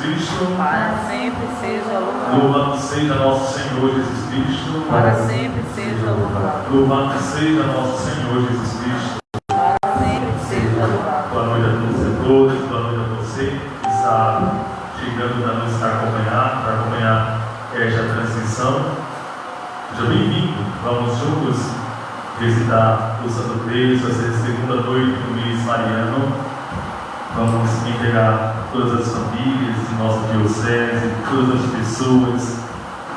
Cristo. Para sempre seja louvado. Louvado seja nosso Senhor Jesus Cristo. Para sempre seja louvado. Louvado seja nosso Senhor Jesus Cristo. Para sempre seja louvado. Boa noite a todos e todas, boa noite a você que está chegando para nos acompanhar esta transmissão. Seja bem-vindo. Vamos juntos visitar o Santo Cristo, essa segunda noite do mês mariano. Vamos integrar todas as famílias de nossa diocese, todas as pessoas,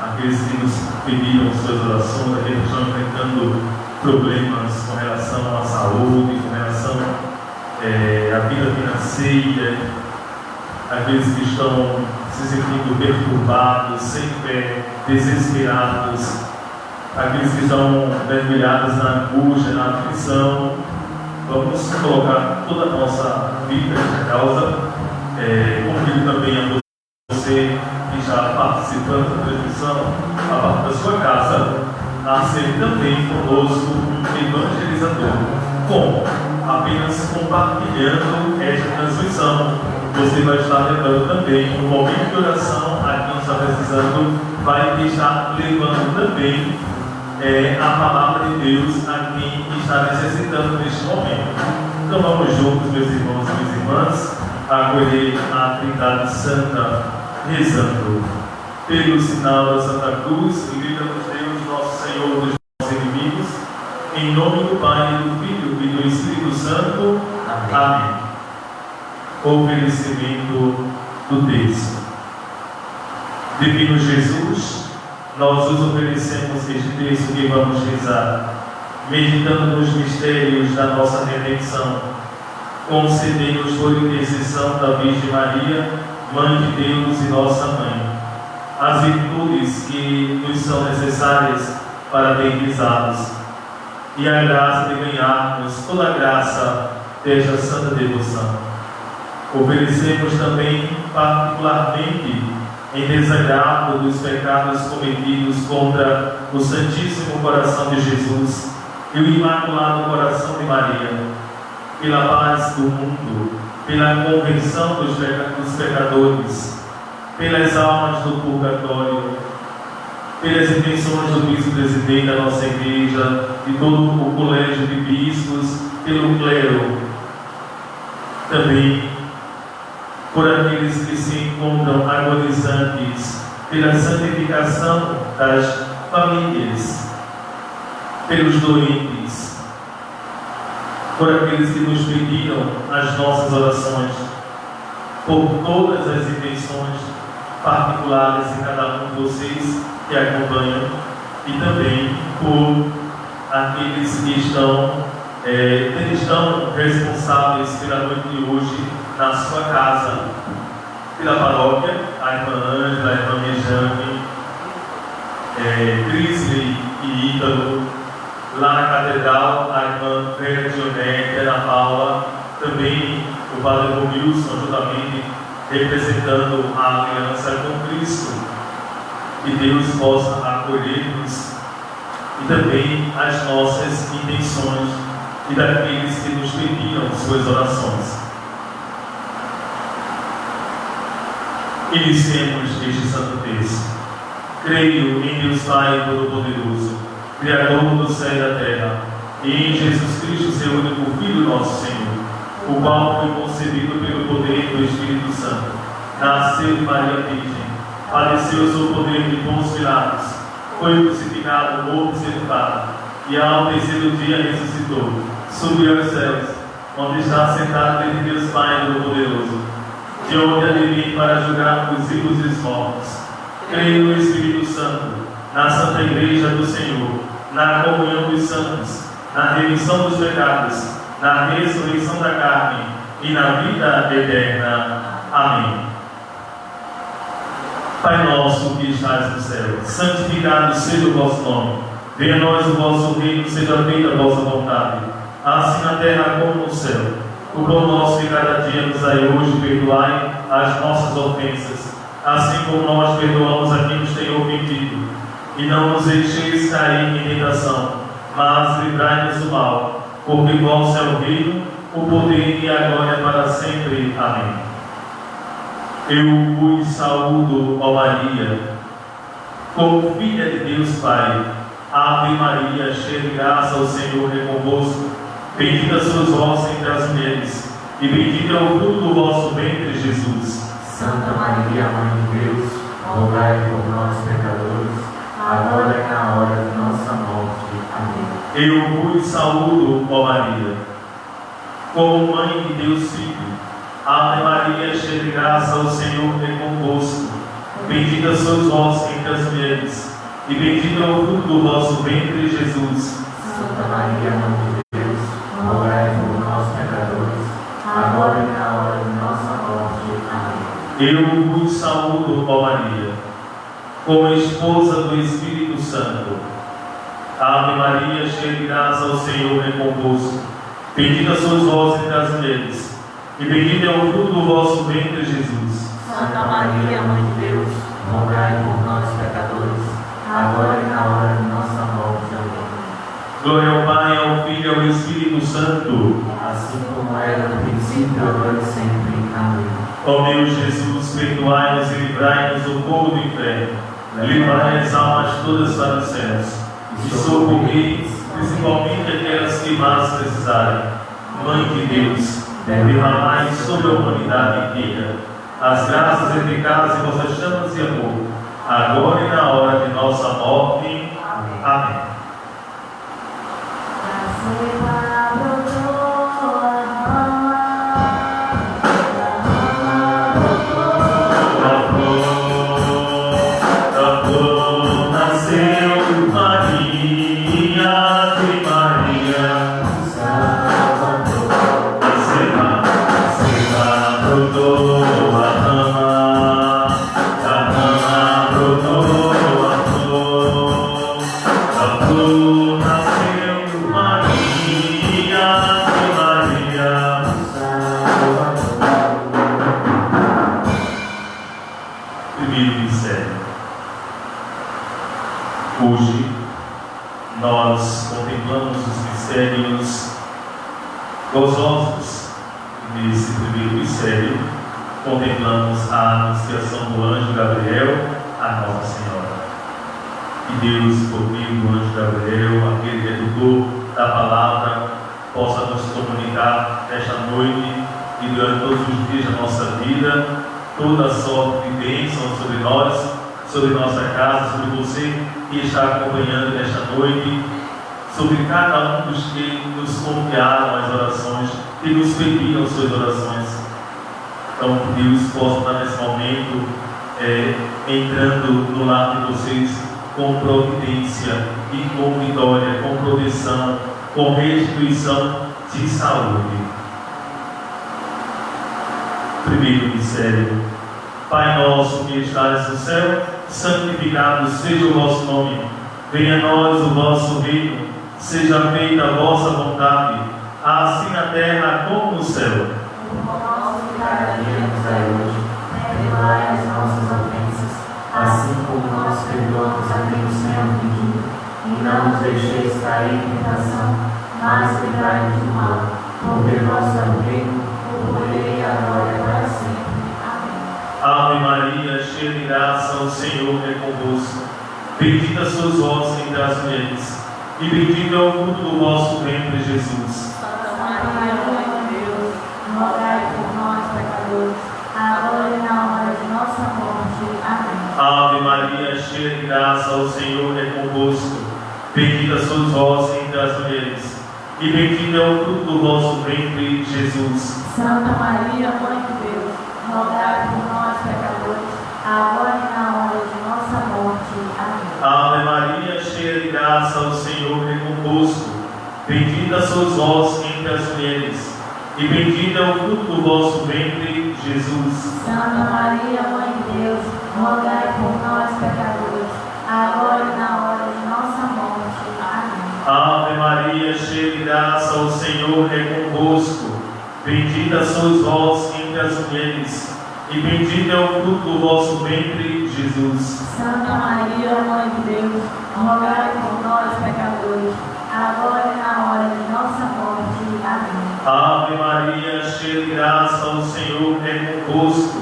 aqueles que nos pediram suas orações, aqueles que estão enfrentando problemas com relação à saúde, com relação à vida financeira, aqueles que estão se sentindo perturbados, sem fé, desesperados, aqueles que estão mergulhados na angústia, na aflição. Vamos colocar toda a nossa vida nesta causa. Convido também a você que já participando da transmissão, a partir da sua casa, a ser também conosco um evangelizador. Como? Apenas compartilhando esta transmissão. Você vai estar levando também um momento de oração a quem está precisando, vai estar levando também a palavra de Deus a quem está necessitando neste momento. Então vamos juntos, meus irmãos e minhas irmãs, acolher a Trindade Santa, rezando. Pelo sinal da Santa Cruz, livra-nos Deus, nosso Senhor, dos nossos inimigos, em nome do Pai, do Filho e do Espírito Santo. Amém. Oferecimento do texto. Divino Jesus, nós os oferecemos este texto que vamos rezar, meditando nos mistérios da nossa redenção. Concedei-nos por intercessão da Virgem Maria, Mãe de Deus e nossa Mãe, as virtudes que nos são necessárias para bem-visados, e a graça de ganharmos toda a graça desta santa devoção. Oferecemos também particularmente em desagravo dos pecados cometidos contra o Santíssimo Coração de Jesus e o Imaculado Coração de Maria, pela paz do mundo, pela conversão dos pecadores, pelas almas do purgatório, pelas intenções do vice-presidente da nossa igreja, de todo o colégio de bispos, pelo clero, também por aqueles que se encontram agonizantes, pela santificação das famílias, pelos doentes, por aqueles que nos pediram as nossas orações, por todas as intenções particulares de cada um de vocês que acompanham, e também por aqueles que estão responsáveis pela noite de hoje na sua casa, pela paróquia, a irmã Ângela, a irmã Mejane, Crisley e Ítalo, lá na catedral, a irmã Vera Dionete, Ana Paula, também o padre Romilson, juntamente representando a aliança com Cristo. Que Deus possa acolher-nos e também as nossas intenções e daqueles que nos pediram suas orações. Iniciemos este santo texto. Creio em Deus Pai Todo-Poderoso, Criador do céu e da terra, e em Jesus Cristo, seu único Filho, nosso Senhor, o qual foi concebido pelo poder do Espírito Santo, nasceu de Maria Virgem, padeceu sob o poder de Pôncio Pilatos, foi crucificado, morto e sepultado, e ao terceiro dia ressuscitou, subiu aos céus, onde está sentado diante de Deus Pai Todo-Poderoso, de onde há de vir para julgar os vivos e os mortos. Creio no Espírito Santo, na Santa Igreja do Senhor, na comunhão dos santos, na remissão dos pecados, na ressurreição da carne e na vida eterna. Amém. Pai nosso que estás no céu, santificado seja o vosso nome. Venha a nós o vosso reino, seja feita a vossa vontade, assim na terra como no céu. O pão nosso de cada dia nos dai hoje, perdoai as nossas ofensas, assim como nós perdoamos a quem nos tem ofendido. E não nos deixeis cair em tentação, mas livrai-nos do mal, porque vosso é o reino, o poder e a glória para sempre. Amém. Eu vos saúdo, ó Maria, como filha de Deus Pai. Ave Maria, cheia de graça, o Senhor é convosco. Bendita sois vós entre as mulheres, e bendito é o fruto do vosso ventre, Jesus. Santa Maria, Mãe de Deus, rogai por nós, pecadores, agora e na hora de nossa morte. Amém. Eu vos saúdo, ó Maria, como Mãe de Deus Filho. Ave Maria, cheia de graça, o Senhor é convosco. Bendita sois vós entre as mulheres, e bendito é o fruto do vosso ventre, Jesus. Santa Maria, Mãe de Deus, rogai por nós, pecadores, agora e na hora de nossa morte. Amém. Eu vos saúdo, ó Maria, como esposa do Espírito Santo. Ave Maria, cheia de graça, o Senhor é convosco. Bendita sois vós entre as mulheres, e bendito é o fruto do vosso ventre, Jesus. Santa Maria, Mãe de Deus, rogai por nós, pecadores, agora e na hora de nossa morte. Amém. Glória ao Pai, ao Filho e ao Espírito Santo, assim como era no princípio, agora e sempre. Amém. Ó meu Jesus, perdoai-nos e livrai-nos do fogo do inferno, livrai as almas todas para os céus, e socorrei principalmente aquelas que mais precisarem. Mãe de Deus, derramai sobre a humanidade inteira as graças eficazes de vossas chamas de amor, agora e na hora de nossa morte. Amém. Hoje nós contemplamos os mistérios gozosos. Nesse primeiro mistério, contemplamos a anunciação do anjo Gabriel a Nossa Senhora. Que Deus, por meio do anjo Gabriel, aquele que é tutor da palavra, possa nos comunicar nesta noite e durante todos os dias da nossa vida toda a sorte de bênção sobre nós, sobre nossa casa, sobre você que está acompanhando nesta noite, sobre cada um dos que nos confiaram as orações, que nos pediram suas orações. Então, que Deus possa estar nesse momento entrando no lar de vocês com providência e com vitória, com proteção, com restituição de saúde. Primeiro mistério. Pai nosso que estás no céu, santificado seja o vosso nome. Venha a nós o vosso reino. Seja feita a vossa vontade, assim na terra como no céu. O nosso cada dia nos dai hoje. Perdoai as nossas ofensas, assim como nós perdoamos a quem nos tem ofendido. E não nos deixeis cair em tentação, mas livrai-nos do mal. Porque vosso é o reino, o poder e a glória para sempre. Ave Maria, cheia de graça, o Senhor é convosco. Bendita sois vós entre as mulheres, e bendito é o fruto do vosso ventre, Jesus. Santa Maria, Mãe de Deus, rogai por nós, pecadores, agora e na hora de nossa morte. Amém. Ave Maria, cheia de graça, o Senhor é convosco. Bendita sois vós entre as mulheres, e bendito é o fruto do vosso ventre, Jesus. Santa Maria, Mãe de Deus, rogai por nós, pecadores, agora e na hora de nossa morte. Amém. Ave Maria, cheia de graça, o Senhor é convosco. Bendita sois vós entre as mulheres, e bendito é o fruto do vosso ventre, Jesus. Santa Maria, Mãe de Deus, rogai por nós, pecadores, agora e na hora de nossa morte. Amém. Ave Maria, cheia de graça, o Senhor é convosco. Bendita sois vós entre as mulheres, e bendito é o fruto do vosso ventre, Jesus. Santa Maria, Mãe de Deus, rogai por nós, pecadores, agora e na hora de nossa morte. Amém. Ave Maria, cheia de graça, o Senhor é convosco.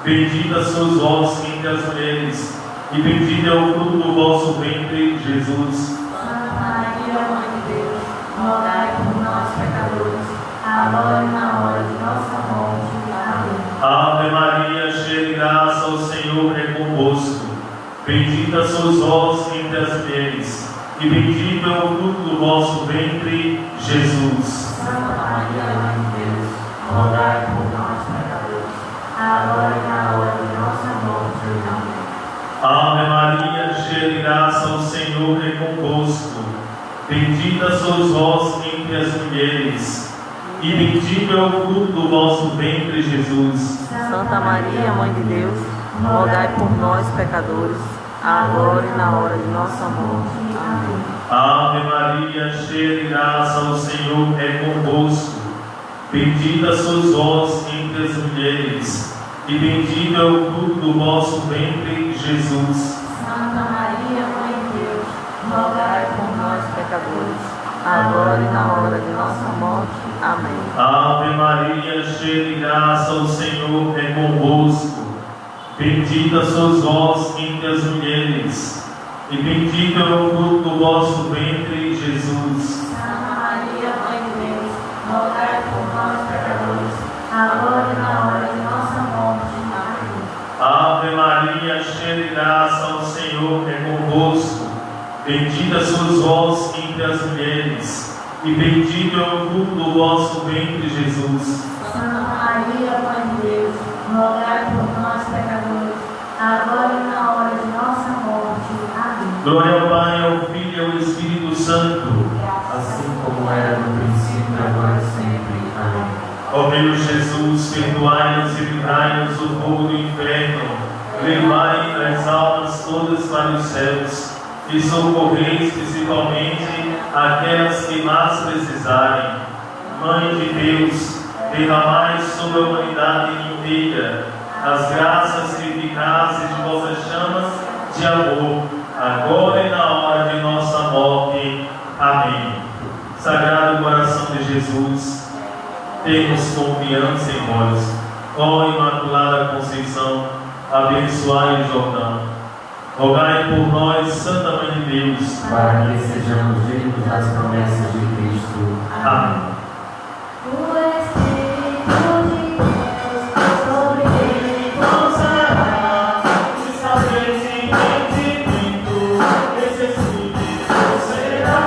Bendita sois vós entre as mulheres, e bendito é o fruto do vosso ventre, Jesus. Santa Maria, Mãe de Deus, rogai por nós, pecadores, agora e na hora de nossa morte. Amém. Ave Maria, cheia de graça, o Senhor é convosco. Bendita sois vós entre as mulheres, e bendito é o fruto do vosso ventre, Jesus. Santa Maria, Mãe de Deus, rogai por nós, pecadores, agora e na hora de nossa morte. Amém. Ave Maria, cheia de graça, o Senhor é convosco. Bendita sois vós entre as mulheres, e bendito é o fruto do vosso ventre, Jesus. Santa Maria, Mãe de Deus, rogai por nós, pecadores, agora e na hora de nossa morte. Amém. Ave Maria, cheia de graça, o Senhor é convosco. Bendita sois vós entre as mulheres, e bendito é o fruto do vosso ventre, Jesus. Santa Maria, Mãe de Deus, rogai por nós, Pecadores, agora e na hora de nossa morte. Amém. Ave Maria, cheia de graça, o Senhor é convosco. Bendita sois vós entre as mulheres, e bendito é o fruto do vosso ventre, Jesus. Santa Maria, Mãe de Deus, rogai por nós, pecadores, agora e na hora de nossa morte. Amém. Ave Maria, cheia de graça, o Senhor é convosco. Bendita sois vós entre as mulheres, e bendito é o fruto do vosso ventre, Jesus. Santa Maria, Mãe de Deus, rogai por nós, pecadores, agora e na hora de nossa morte. Amém. Glória ao Pai, ao Filho e ao Espírito Santo. assim como era no princípio, agora e sempre. Amém. Ó meu Jesus, perdoai-nos e livrai-nos do fogo do inferno, levai as almas todas para os céus, e socorreis principalmente aquelas que mais precisarem. Mãe de Deus, derramai sobre a humanidade inteira as graças que eficazes de vossas chamas de amor, agora e na hora de nossa morte. Amém. Sagrado coração de Jesus, temos confiança em vós. Ó Imaculada Conceição, abençoai o Jordão. Rogai por nós, Santa Mãe de Deus, Para que sejamos dignos das promessas de Cristo. amém. O Espírito de Deus sobre ele pousará, E sabeis em entendimento, esse Espírito será.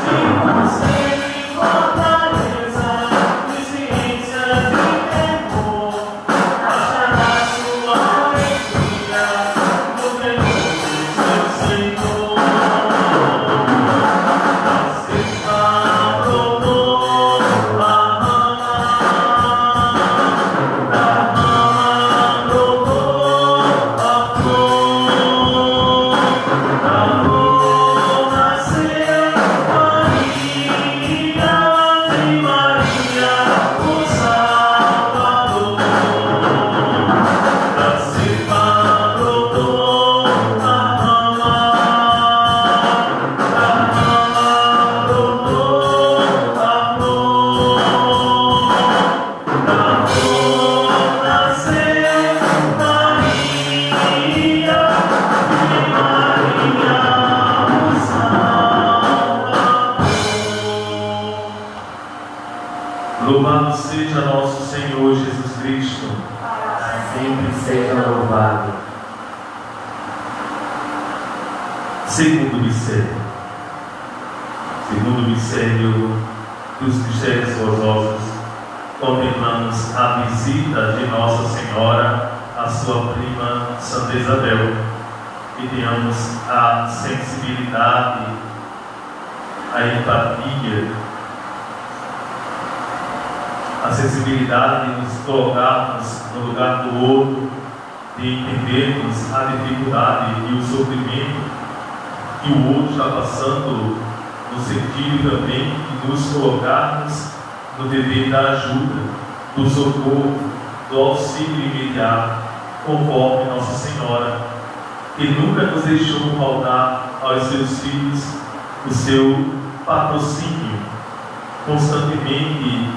De conselho e fortaleza, de ciência e temor, achará sua alegria no temor de seu Senhor. Louvado seja nosso Senhor Jesus Cristo. Sempre seja louvado. Segundo mistério. Segundo mistério dos mistérios gozosos, contemplamos a visita de Nossa Senhora à sua prima Santa Isabel. E tenhamos a sensibilidade, a empatia, a sensibilidade de nos colocarmos no lugar do outro, de entendermos a dificuldade e o sofrimento que o outro está passando, no sentido também de nos colocarmos no dever da ajuda, do socorro, do auxílio imediato, conforme Nossa Senhora, que nunca nos deixou faltar aos seus filhos o seu patrocínio. Constantemente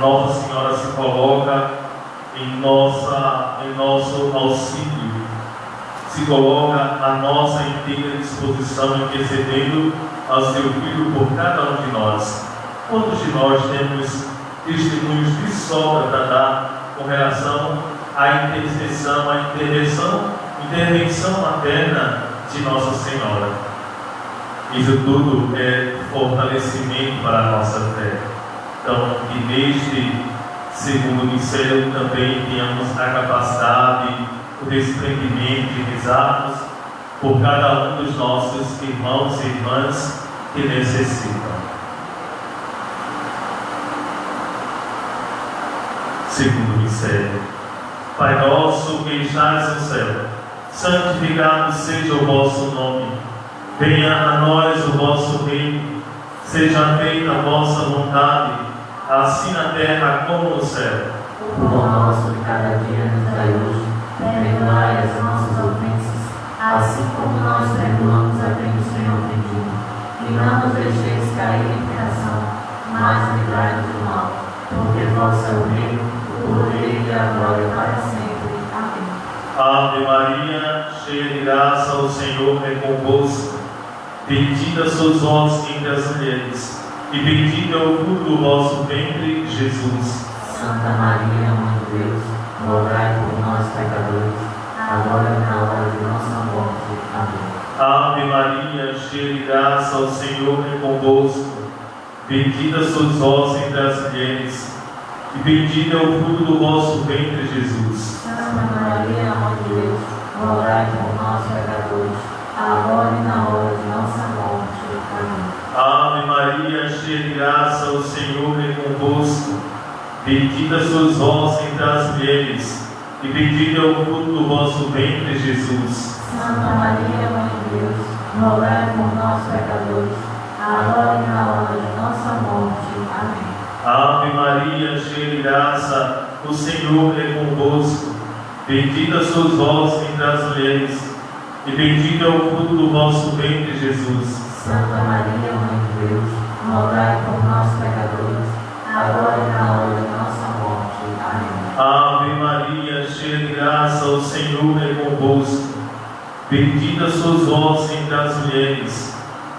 Nossa Senhora se coloca em nosso auxílio, se coloca à nossa inteira disposição, intercedendo ao seu Filho por cada um de nós. Quantos de nós temos testemunhos de sobra para dar com relação à intercessão, à intervenção materna de Nossa Senhora? Isso tudo é fortalecimento para a nossa fé. Então, que neste segundo mistério também tenhamos a capacidade, o desprendimento de rezarmos por cada um dos nossos irmãos e irmãs que necessitam. Segundo mistério. Pai nosso que estás no céu, santificado seja o vosso nome. Venha a nós o vosso reino. Seja feita a vossa vontade, assim na terra como no céu. O pão nosso de cada dia nos dai hoje. Perdoai as nossas ofensas, assim como nós perdoamos a quem nos tem ofendido. E não nos deixeis cair em tentação, mas livrai-nos do mal. Porque vosso é o reino, o poder e a glória para sempre. Amém. Ave Maria, cheia de graça, o Senhor é convosco. Bendita sois vós entre as mulheres, e bendito é o fruto do vosso ventre, Jesus. Santa Maria, Mãe de Deus, rogai por nós pecadores, agora e na hora de nossa morte. Amém. Ave Maria, cheia de graça, o Senhor é convosco. Bendita sois vós entre as mulheres, e bendito é o fruto do vosso ventre, Jesus. Santa Maria, Mãe de Deus, rogai por nós pecadores, agora e na hora de nossa morte. Amém. Ave Maria, cheia de graça, o Senhor é convosco. Bendita sois vós entre as mulheres, e bendito é o fruto do vosso ventre, Jesus. Santa Maria, Mãe de Deus, rogai por nós pecadores, agora e na hora de nossa morte. Amém. Ave Maria, cheia de graça, o Senhor é convosco. Bendita sois vós entre as mulheres, e bendito é o fruto do vosso ventre, Jesus. Santa Maria, Mãe de Deus, rogai por nós pecadores, agora e na hora de nossa morte. Amém. Ave Maria, cheia de graça, o Senhor é convosco. Bendita sois vós entre as mulheres,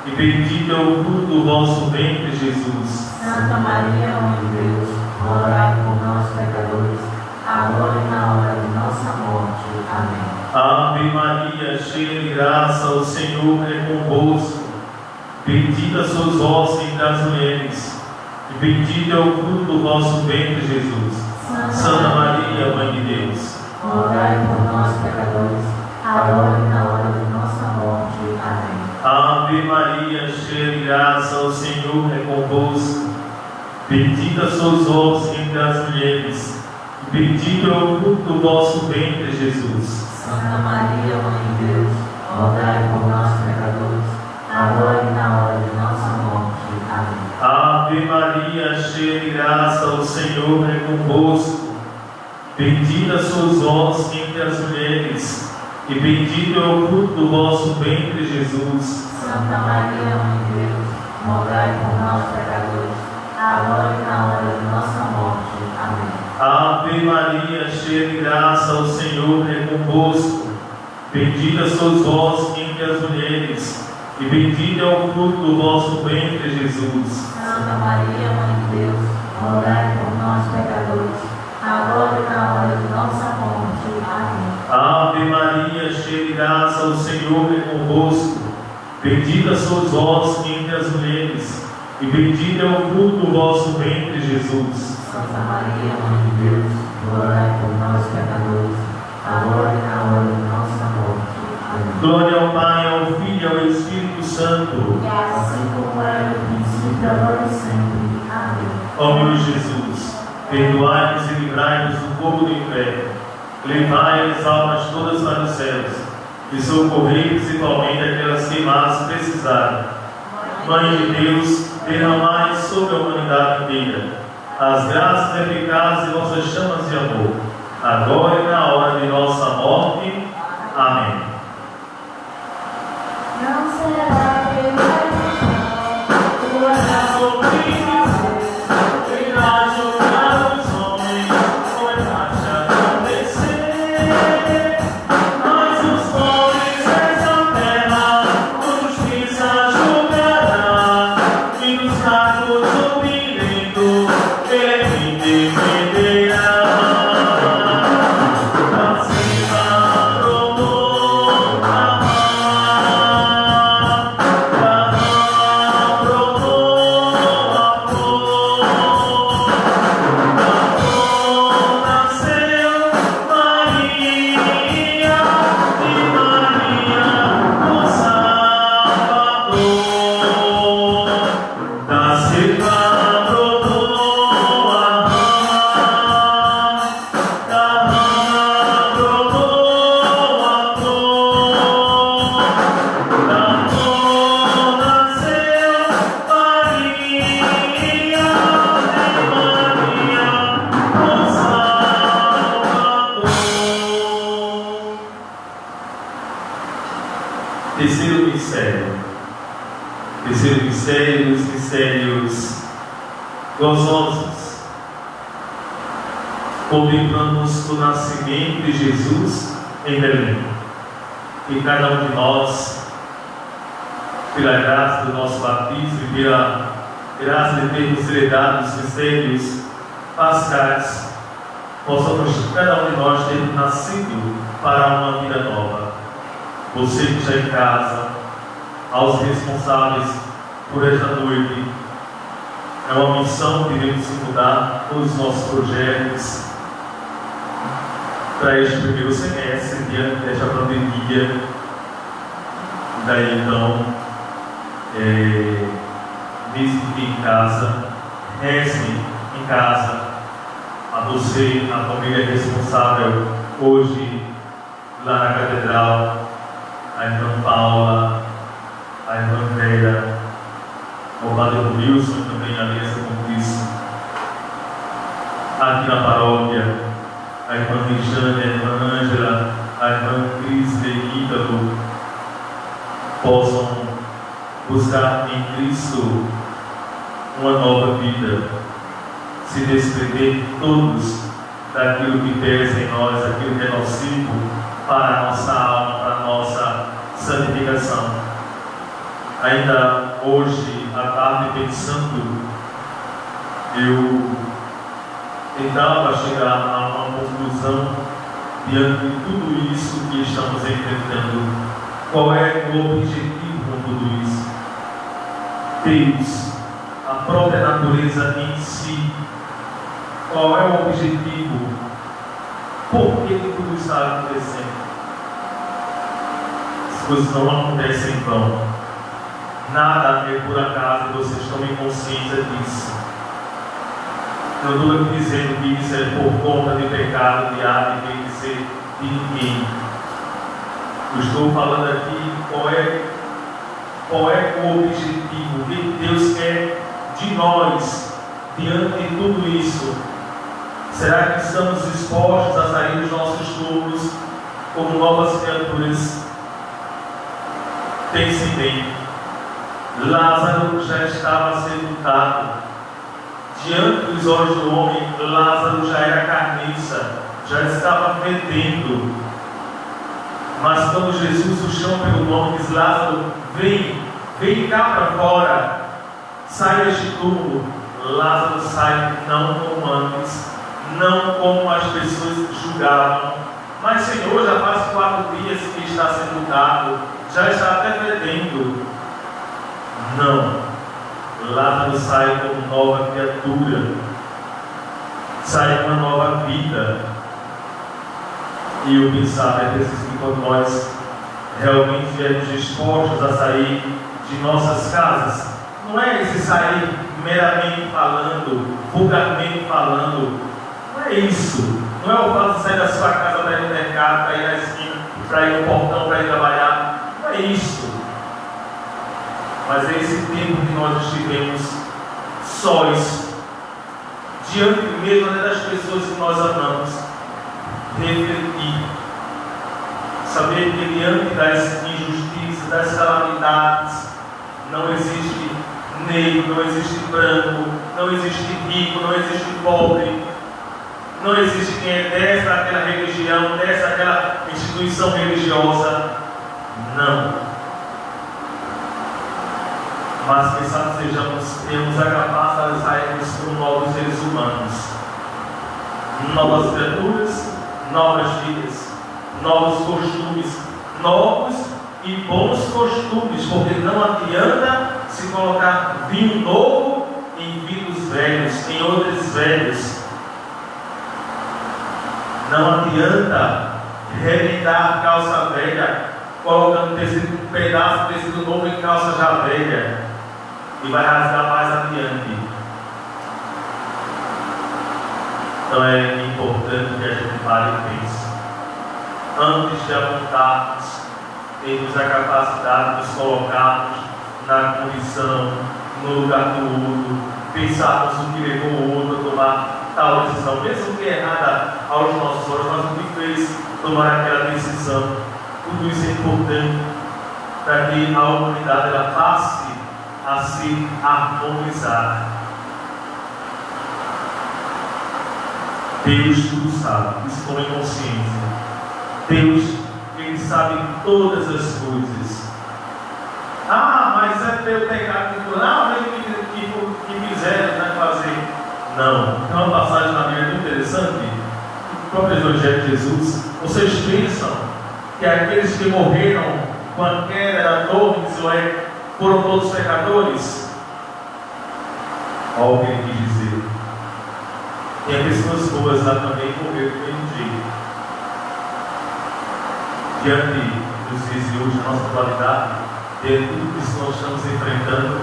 e bendito é o fruto do vosso ventre, Jesus. Santa Maria, Mãe de Deus, rogai por nós pecadores, agora e na hora de nossa morte. Amém. Ave Maria, cheia de graça, o Senhor é convosco. Bendita sois vós entre as mulheres, e bendito é o fruto do vosso ventre, Jesus. Santa Maria, Mãe de Deus, rogai por nós pecadores, agora e na hora de nossa morte. Amém. Ave Maria, cheia de graça, o Senhor é convosco. Bendita sois vós entre as mulheres, e bendito é o fruto do vosso ventre, Jesus. Santa Maria, Mãe de Deus, rogai por nós pecadores, agora e na hora de nossa morte. Amém. Ave Maria, cheia de graça, o Senhor é convosco. Bendita sois vós entre as mulheres, e bendito é o fruto do vosso ventre, Jesus. Santa Maria, Mãe de Deus, rogai por nós pecadores, agora e na hora de nossa morte. Amém. Ave Maria, cheia de graça, o Senhor é convosco. Bendita sois vós entre as mulheres, e bendito é o fruto do vosso ventre, Jesus. Santa Maria, Mãe de Deus, rogai por nós pecadores, agora e na hora de nossa morte. Amém. Ave Maria, cheia de graça, o Senhor é convosco. Bendita sois vós entre as mulheres, e bendito é o fruto do vosso ventre, Jesus. Santa Maria, Mãe de Deus, rogai por nós pecadores, agora e na hora de nossa morte. Amém. Glória ao Pai, ao Filho e ao Espírito Santo. Assim como era no princípio, agora e sempre. Amém. Ó meu Jesus, perdoai-nos e livrai-nos do fogo do inferno. Levai as almas todas para os céus, e socorrei principalmente aquelas que mais precisarem. Mãe de Deus, derramai sobre a humanidade inteira as graças eficazes de vossas chamas de amor, agora e na hora de nossa morte. Amém. Não será Sorriso, verdade, os homens, foi marcha Terceiro mistério. Terceiro mistério, os mistérios gozosos. Contemplamos o nascimento de Jesus em Belém. E cada um de nós, pela graça do nosso batismo e pela graça de termos celebrado os mistérios pascais, possamos cada um de nós ter nascido para uma vida nova. Você que está em casa, aos responsáveis por esta noite, é uma missão que devemos mudar todos os nossos projetos para este primeiro semestre, diante desta pandemia. Daí então, mesmo que em casa, rezem em casa. A você, a família responsável, hoje, lá na Catedral, a irmã Paula, a irmã Vera, o padre Wilson, também a Aliança com Cristo. Aqui na paróquia, a irmã Regiane, a irmã Ângela, a irmã Cris e Ítalo possam buscar em Cristo uma nova vida, se desprender todos daquilo que pesa em nós, aquilo que é nocivo para a nossa alma, para a nossa santificação. Ainda hoje, à tarde, pensando, eu tentava chegar a uma conclusão diante de tudo isso que estamos enfrentando. Qual é o objetivo com tudo isso? Deus, a própria natureza em si. Qual é o objetivo? Por que tudo está acontecendo? As coisas não acontecem em vão. Nada é por acaso, vocês tomem consciência disso. Não estou aqui dizendo que isso é por conta de pecado, de A, de B, de C, de ninguém. Eu estou falando aqui qual é o objetivo, o que Deus quer de nós diante de tudo isso. Será que estamos dispostos a sair dos nossos túmulos como novas criaturas? Pense bem, Lázaro já estava sepultado. Diante dos olhos do homem, Lázaro já era carniça, já estava fedendo. Mas quando Jesus o chama pelo nome, diz: Lázaro, vem cá para fora, sai deste túmulo. Lázaro sai não como antes, não como as pessoas julgavam. Mas Senhor, já faz 4 dias que está sepultado, já está até fedendo. Não, Lázaro sai como nova criatura, sai com uma nova vida. E eu pensava, é preciso que quando nós realmente estivermos dispostos a sair de nossas casas, não é esse sair meramente falando, vulgarmente falando, não é isso. Não é o fato de sair da sua casa para ir no mercado, para ir na esquina, para ir no portão, para ir trabalhar, não é isso. Mas é esse tempo que nós estivemos sós, diante mesmo das pessoas que nós amamos, refletir, saber que diante das injustiças, das calamidades, não existe negro, não existe branco, não existe rico, não existe pobre, não existe quem é dessa aquela religião, dessa aquela instituição religiosa, não. Mas que tenhamos a capacidade de sairmos como novos seres humanos, novas criaturas, novas vidas, novos costumes, novos e bons costumes, porque não adianta se colocar vinho novo em vinhos velhos, em odres velhos. Não adianta remendar calça velha, colocando um pedaço de tecido novo em calça já velha, e vai rasgar mais adiante. Então é importante que a gente pare e pense. Antes de apontarmos, termos a capacidade de nos colocarmos na condição, no lugar do outro, pensarmos o que levou o outro a tomar tal decisão, mesmo que errada aos nossos olhos, mas o que fez tomar aquela decisão. Tudo isso é importante para que a humanidade ela passe a se harmonizar. Deus tudo sabe, isso como é consciência. Deus, Ele sabe todas as coisas. Mas é pelo pecado que fizeram, né, fazer. Não. Tem uma passagem na Bíblia muito interessante, no próprio Evangelho de Jesus. Vocês pensam que aqueles que morreram com a queda da torre de Siloé foram todos pecadores? Olha o que ele quis dizer. Tem pessoas boas lá também que morreram do mesmo jeito. Diante dos dias de hoje, na nossa atualidade, de tudo isso que nós estamos enfrentando,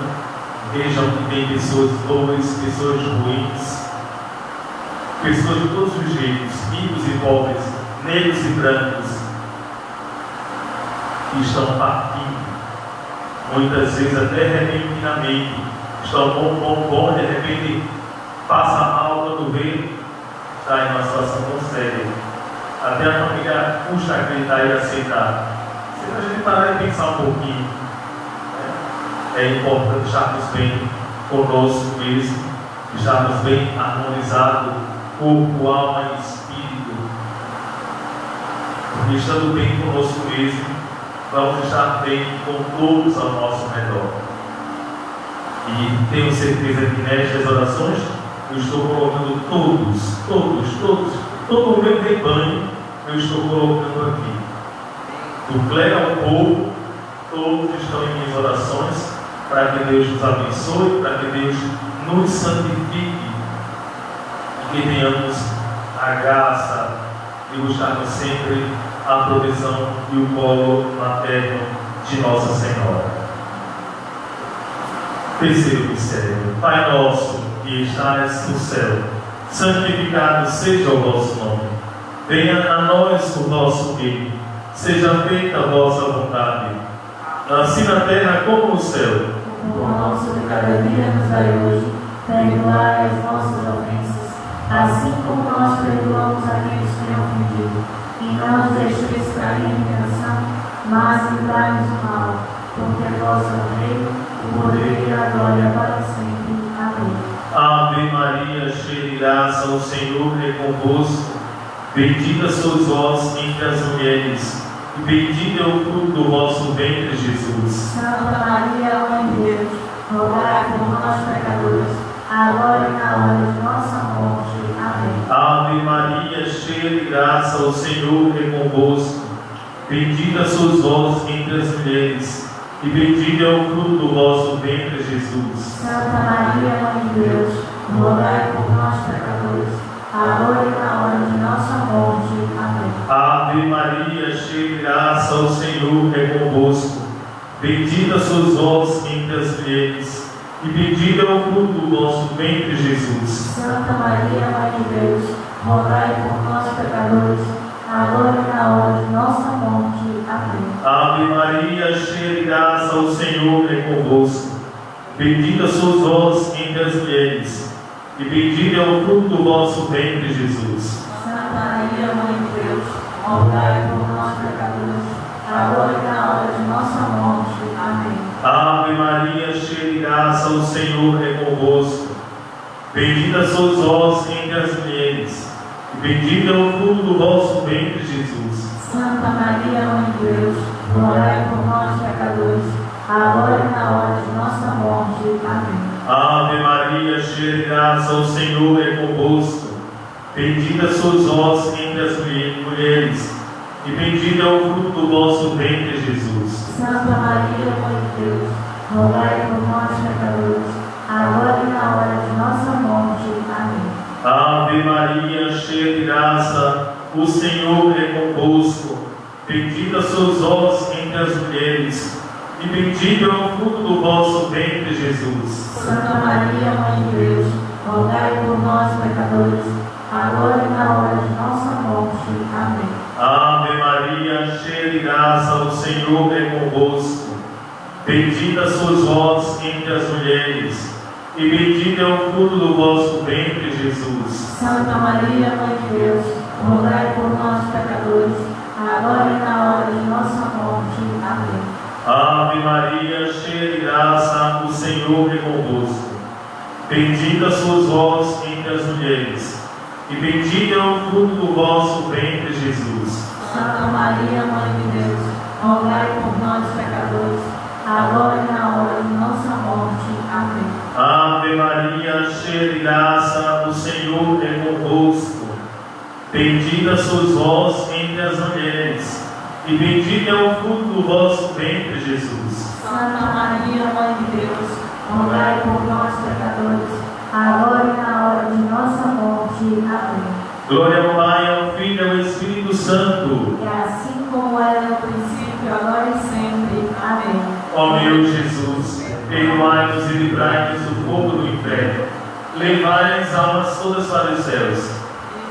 vejam que tem pessoas boas, pessoas ruins, pessoas de todos os jeitos, ricos e pobres, negros e brancos, que estão partindo, muitas vezes até repentinamente, estão bom, de repente passa mal quando vê, está em uma situação tão séria. Até a família custa acreditar e aceitar. Se a gente parar e pensar um pouquinho, é importante estarmos bem conosco mesmo, estarmos bem harmonizados, corpo, alma e espírito. Porque estando bem conosco mesmo, vamos estar bem com todos ao nosso redor. E tenho certeza que nestas orações eu estou colocando todo o meu rebanho, eu estou colocando aqui. Do clero ao povo, todos estão em minhas orações, para que Deus nos abençoe, para que Deus nos santifique e que tenhamos a graça de buscarmos sempre a proteção e o colo materno de Nossa Senhora. Terceiro mistério. Pai nosso que estás no céu, santificado seja o vosso nome. Venha a nós o vosso reino. Seja feita a vossa vontade, assim na terra como no céu. O pão nosso de cada dia nos dai hoje. Perdoai as nossas ofensas, assim como nós perdoamos a quem nos tem ofendido. E não nos deixeis cair em tentação, mas livrai-nos do mal. Porque é vosso o reino, o poder e a glória para sempre. Amém. Ave Maria, cheia de graça, o Senhor é convosco. Bendita sois vós entre as mulheres, e bendito é o fruto do vosso ventre, Jesus. Santa Maria, Mãe de Deus, rogai por nós pecadores, agora e na hora de nossa morte. Amém. Ave Maria, cheia de graça, o Senhor é convosco. Bendita sois vós entre as mulheres, e bendito é o fruto do vosso ventre, Jesus. Santa Maria, Mãe de Deus, rogai por nós pecadores, agora e na hora de nossa morte. Amém. Ave Maria, cheia de graça, o Senhor é convosco. Bendita sois vós entre as mulheres, e bendito é o fruto do vosso ventre, Jesus. Santa Maria, Mãe de Deus, rogai por nós pecadores, agora e na hora de nossa morte. Amém. Ave Maria, cheia de graça, o Senhor é convosco. Bendita sois vós entre as mulheres, e bendito é o fruto do vosso ventre, Jesus. Santa Maria, Mãe de Deus, rogai por nós pecadores, agora e na hora de nossa morte. Amém. Ave Maria, cheia de graça, o Senhor é convosco. Bendita sois vós entre as mulheres, e bendito é o fruto do vosso ventre, Jesus. Santa Maria, Mãe de Deus, rogai por nós pecadores, agora e na hora de nossa morte. Amém. Ave Maria, cheia de graça, o Senhor é convosco. Bendita sois vós entre as mulheres, e bendito é o fruto do vosso ventre, Jesus. Santa Maria, Mãe de Deus, rogai por nós pecadores, agora e na hora de nossa morte. Amém. Ave Maria, cheia de graça, o Senhor é convosco. Bendita sois vós entre as mulheres, e bendito é o fruto do vosso ventre, Jesus. Santa Maria, Mãe de Deus, rogai por nós pecadores, agora e na hora de nossa morte. Amém. Ave Maria, cheia de graça, o Senhor é convosco. Bendita sois vós entre as mulheres, e bendito é o fruto do vosso ventre, Jesus. Santa Maria, Mãe de Deus, rogai por nós pecadores, agora e na hora de nossa morte. Amém. Ave Maria, cheia de graça, o Senhor é convosco. Bendita sois vós entre as mulheres, e bendito é o fruto do vosso ventre, Jesus. Santa Maria, Mãe de Deus, rogai por nós, pecadores, agora e na hora de nossa morte. Amém. Ave Maria, cheia de graça, o Senhor é convosco. Bendita sois vós entre as mulheres, e bendito é o fruto do vosso ventre, Jesus. Santa Maria, Mãe de Deus, rogai por nós, pecadores, agora e na hora de nossa morte. Amém. Glória ao Pai, ao Filho e ao Espírito Santo. E assim como era no princípio, agora e sempre. Amém. Ó meu Jesus, perdoai-nos e livrai-nos do fogo do inferno. Levai as almas todas para os céus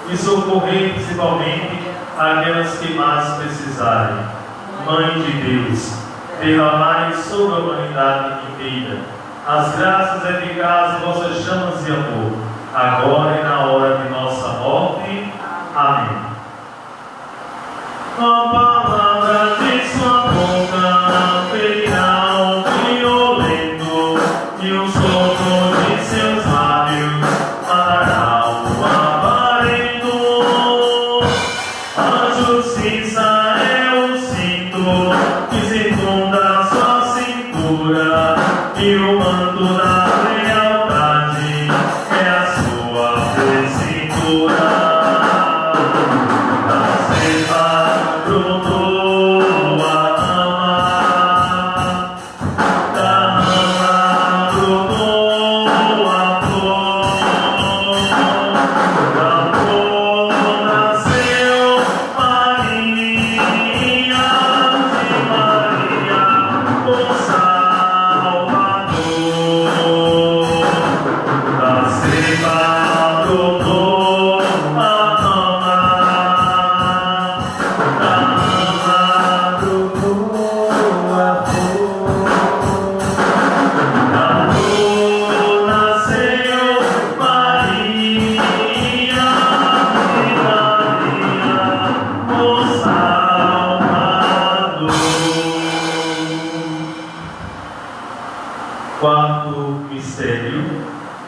e socorrei principalmente aquelas que mais precisarem. Mãe de Deus, derramai sobre a humanidade inteira as graças eficazes de vossas chamas de amor, agora e na hora de nossa morte. Amém. A palavra de sua boca ferirá o violento, e o sopro de seus lábios matará o avarento. A justiça é o cinto que circunda sua cintura, e o manto da lealdade é a sua cintura. Quarto mistério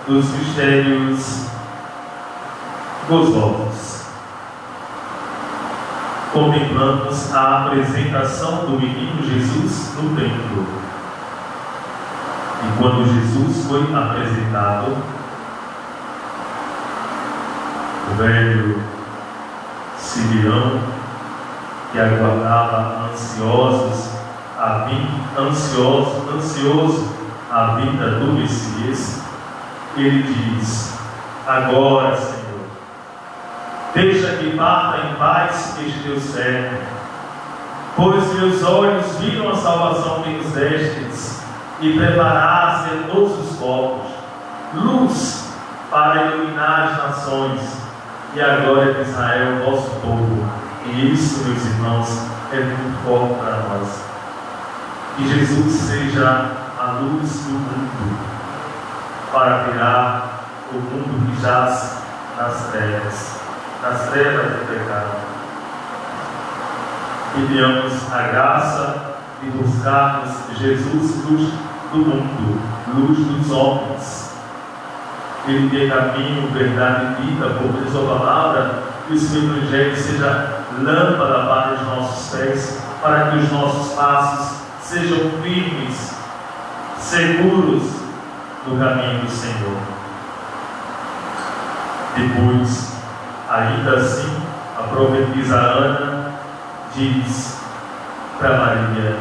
dos mistérios gozosos. Contemplamos a apresentação do menino Jesus no templo. E quando Jesus foi apresentado, o velho Simeão, que aguardava ansioso a vinda do Messias, ele diz: agora, Senhor, deixa que parta em paz este teu servo, pois meus olhos viram a salvação que nos destes e preparaste a todos os povos, luz para iluminar as nações, e a glória de Israel, vosso povo. E isso, meus irmãos, é muito forte para nós. Que Jesus seja a luz do mundo, para tirar o mundo que jaz nas trevas do pecado. Que tenhamos a graça de buscarmos Jesus, luz do mundo, luz dos homens. Ele tem caminho, verdade e vida, por meio da sua palavra, que o seu Evangelho seja lâmpada para os nossos pés, para que os nossos passos sejam firmes, seguros no caminho do Senhor. Depois, ainda assim, a profetisa Ana diz para Maria: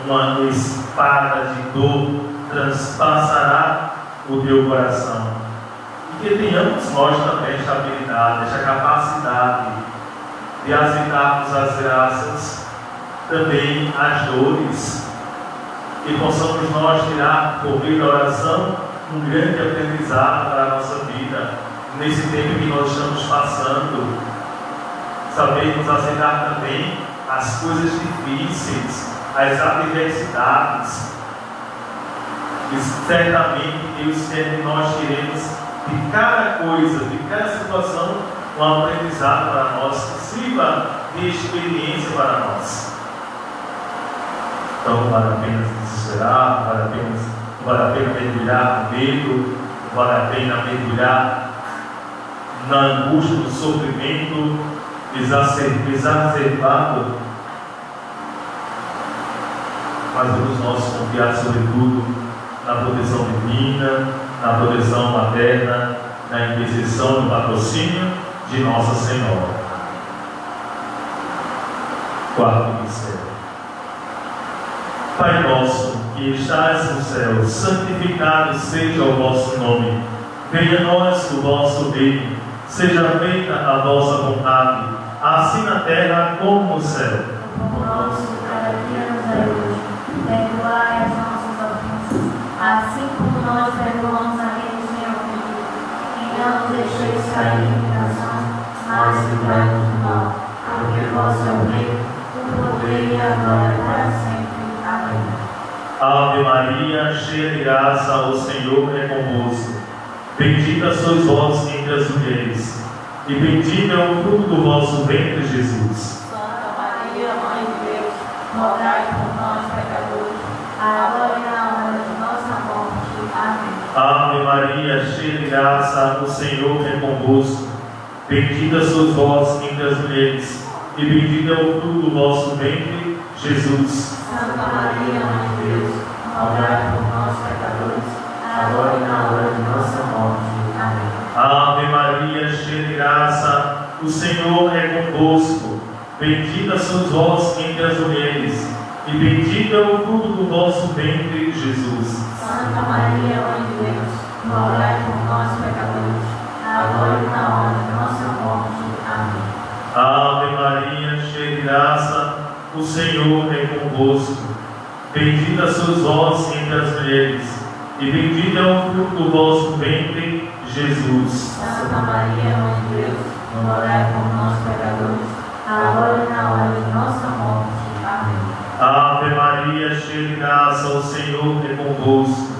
uma espada de dor transpassará o teu coração. E que tenhamos nós também esta habilidade, esta capacidade de aceitarmos as graças, também as dores, e possamos nós tirar, por meio da oração, um grande aprendizado para a nossa vida, nesse tempo que nós estamos passando. Sabermos aceitar também as coisas difíceis, as adversidades, e certamente Deus quer que nós tiremos de cada coisa, de cada situação, um aprendizado para nós, que sirva de experiência para nós. Então não vale a pena se desesperar, não vale a pena mergulhar no medo, não vale a pena mergulhar na angústia do sofrimento exacerbado. Mas vamos nós confiar sobretudo na proteção divina, na proteção materna, na intercessão e no patrocínio de Nossa Senhora. Quarto mistério. Pai nosso, que estais no céu, santificado seja o vosso nome. Venha a nós o vosso reino. Seja feita a vossa vontade, assim na terra como no céu. O nosso cada dia nos dai hoje. Perdoai as nossas ofensas, assim como nós perdoamos a quem nos tem ofendido. E não nos deixeis cair em tentação, mas livrai-nos do mal. Porque vosso é o reino, o poder e a glória para sempre. Amém. Ave Maria, cheia de graça, o Senhor é convosco. Bendita sois vós entre as mulheres, e bendito é o fruto do vosso ventre, Jesus. Santa Maria, Mãe de Deus, rogai por nós, pecadores, agora e na hora de nossa morte. Amém. Ave Maria, cheia de graça, o Senhor é convosco. Bendita sois vós entre as mulheres, e bendito é o fruto do vosso ventre, Jesus. Santa Maria, Mãe de Deus, rogai por nós, pecadores, agora e na hora de nossa morte. Amém. Ave Maria, cheia de graça, o Senhor é convosco. Bendita sois vós entre as mulheres, e bendito é o fruto do vosso ventre, Jesus. Santa Maria, Mãe de Deus, rogai por nós, pecadores, agora e na hora de nossa morte. Amém. Ave Maria, cheia de graça, o Senhor é convosco. Bendita sois vós entre as mulheres, e bendito é o fruto do vosso ventre, Jesus. Santa Maria, Mãe de Deus, rogai por nós, pecadores, agora e na hora de nossa morte. Amém. Ave Maria, cheia de graça, o Senhor é convosco.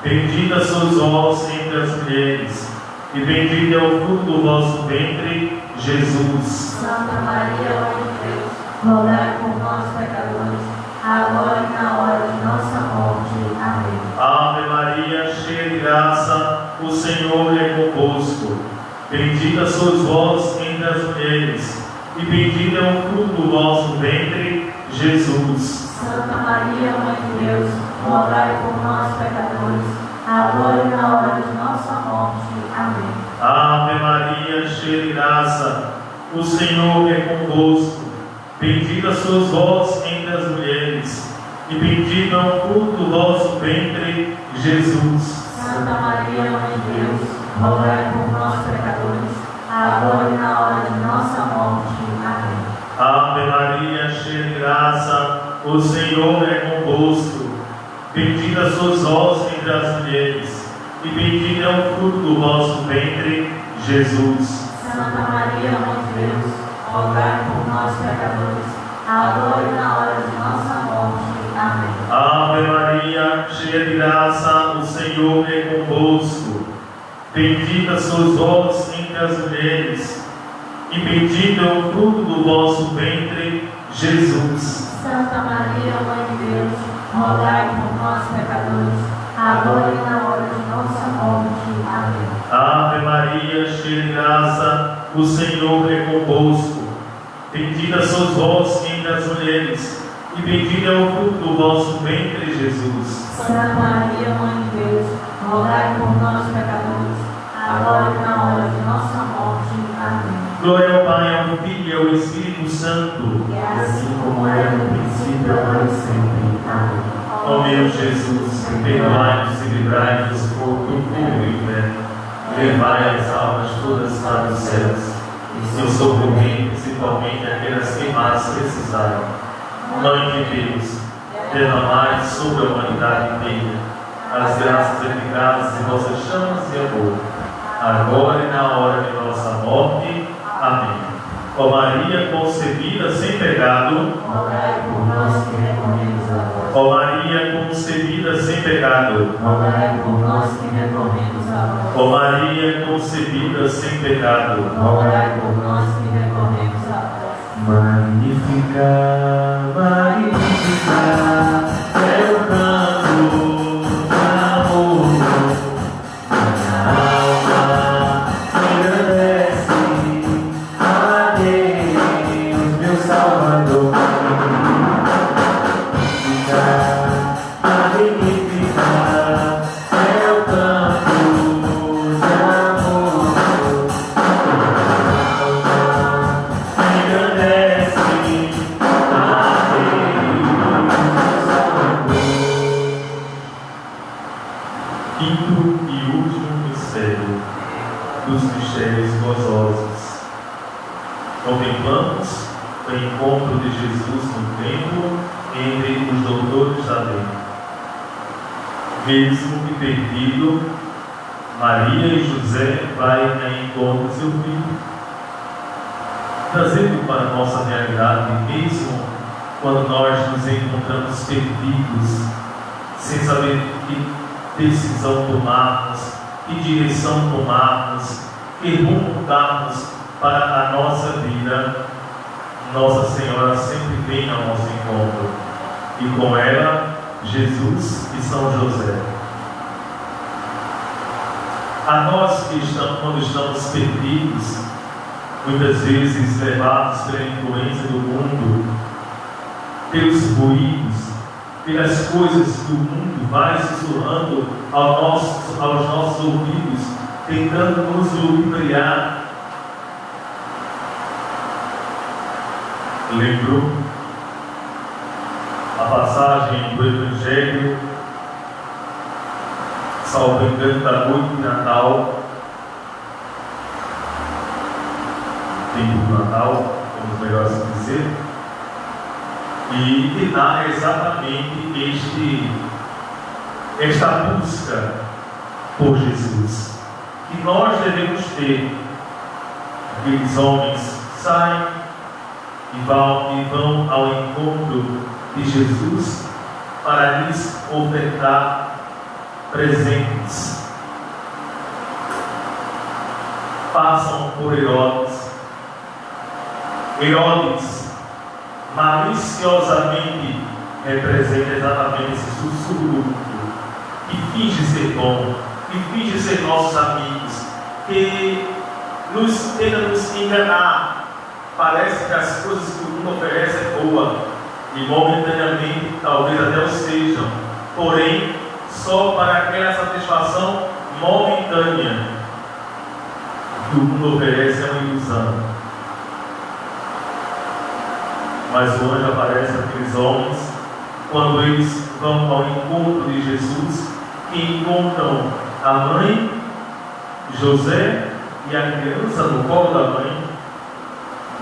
Bendita sois vós entre as mulheres, e bendito é o fruto do vosso ventre, Jesus. Santa Maria, Mãe de Deus, rogai por nós, pecadores, agora e na hora de nossa morte. Amém. Ave Maria, cheia de graça, o Senhor é convosco. Bendita sois vós entre as mulheres, e bendito é o fruto do vosso ventre, Jesus. Santa Maria, Mãe de Deus, rogai por nós, pecadores, agora e na hora de nossa morte. Amém. Ave Maria, cheia de graça, o Senhor é convosco. Bendita sois vós entre as mulheres, e bendito é o fruto do vosso ventre, Jesus. Santa Maria, Mãe de Deus, rogai por nós, pecadores, agora e na hora de nossa morte. Amém. Ave Maria, cheia de graça, o Senhor é convosco. Bendita sois vós entre as mulheres, e bendito é o fruto do vosso ventre, Jesus. Santa Maria, Mãe de Deus, rogai por nós, pecadores, agora e na hora de nossa morte. Amém. Ave Maria, cheia de graça, o Senhor é convosco. Bendita sois vós entre as mulheres, e bendito é o fruto do vosso ventre, Jesus. Santa Maria, Mãe de Deus, rogai por nós, pecadores, agora e na hora de nossa morte. Amém. Ave Maria, cheia de graça, o Senhor é convosco. Bendita sois vós entre as mulheres, e bendito é o fruto do vosso ventre, Jesus. Santa Maria, Mãe de Deus, rogai por nós, pecadores, agora e na hora de nossa morte. Amém. Glória ao Pai, ao Filho e ao Espírito Santo. E Assim como era no princípio, agora e sempre. Amém. Ó meu Jesus, perdoai-nos e livrai-nos do fogo do inferno. Levai as almas todas para os céus, e seu socorro, principalmente aquelas que mais precisarem. Mãe de Deus, derramai sobre a humanidade inteira as graças eficazes de vossas chamas e amor, agora e na hora de nossa morte. Amém. Ó Maria concebida sem pecado, rogai por nós que recorremos a vós. ó Maria concebida sem pecado, Rogai por nós que recorremos a vós. ó Maria concebida sem pecado, Rogai por nós que recorremos a vós. Magnificat, magnificat. Salvador, magnificar, é o canto de amor, engrandece a Deus Salvador. Quinto e último mistério dos mistérios gozosos. Contemplamos o encontro de Jesus no templo entre os doutores da lei. Mesmo que perdido, Maria e José vai em encontro do seu filho, trazendo para a nossa realidade, mesmo quando nós nos encontramos perdidos, sem saber que decisão tomarmos, que direção tomarmos, que rumo darmos para a nossa vida. Nossa Senhora sempre vem ao nosso encontro, e com ela Jesus e São José. A nós que estamos, quando estamos perdidos, muitas vezes levados pela influência do mundo, pelos ruídos, pelas coisas que o mundo vai sussurrando aos nossos ouvidos, tentando nos ludibriar. Lembro a passagem do Evangelho, salvo engano, da noite de Natal, tempo do Natal, vamos melhor assim dizer, e que narra exatamente esta busca por Jesus, que nós devemos ter. Aqueles homens saem e vão ao encontro de Jesus para lhes ofertar presentes. Passam por Herodes. Herodes maliciosamente representa exatamente esse sussurro que finge ser bom, que finge ser nossos amigos, que tenta nos enganar. Parece que as coisas que o mundo oferece é boa, e momentaneamente talvez até o sejam, porém só para aquela satisfação momentânea. O que o mundo oferece é uma ilusão. Mas o anjo aparece àqueles homens quando eles vão ao encontro de Jesus, que encontram a mãe, José e a criança no colo da mãe.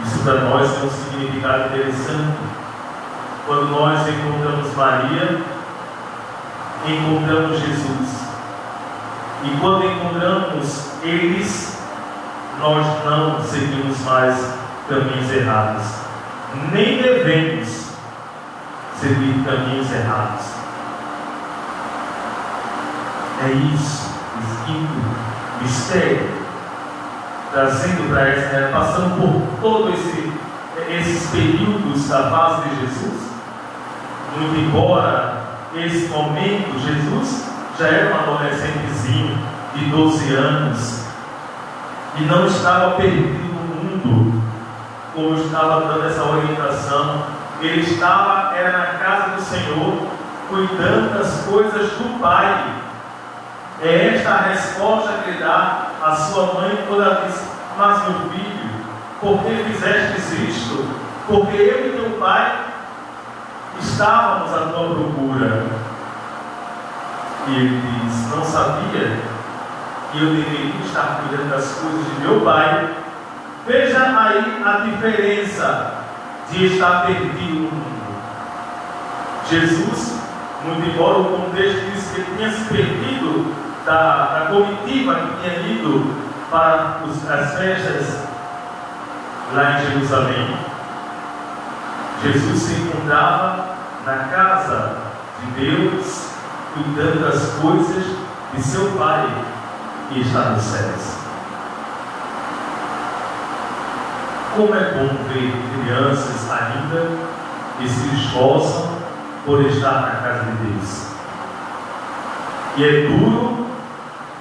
Isso para nós tem um significado interessante. Quando nós encontramos Maria, encontramos Jesus. E quando encontramos eles, nós não seguimos mais caminhos errados. Nem devemos seguir caminhos errados. É isso, o quinto mistério, trazendo para essa, passando por todos esses períodos da fase de Jesus. Muito embora esse momento Jesus já era um adolescentezinho de 12 anos e não estava perdido no mundo, como estava dando essa orientação. Ele era na casa do Senhor, cuidando das coisas do Pai. É esta a resposta que ele dá à sua mãe quando ela diz: mas meu filho, por que fizestes isto? Porque eu e teu pai estávamos à tua procura. E ele diz: não sabia que eu deveria estar cuidando das coisas de meu pai. Veja aí a diferença de estar perdido no mundo. Jesus, muito embora o contexto diz que ele tinha se perdido da comitiva que tinha ido para as festas lá em Jerusalém, Jesus se encontrava na casa de Deus, cuidando das coisas de seu Pai que está nos céus. Como é bom ver crianças ainda que se esforçam por estar na casa de Deus. E é duro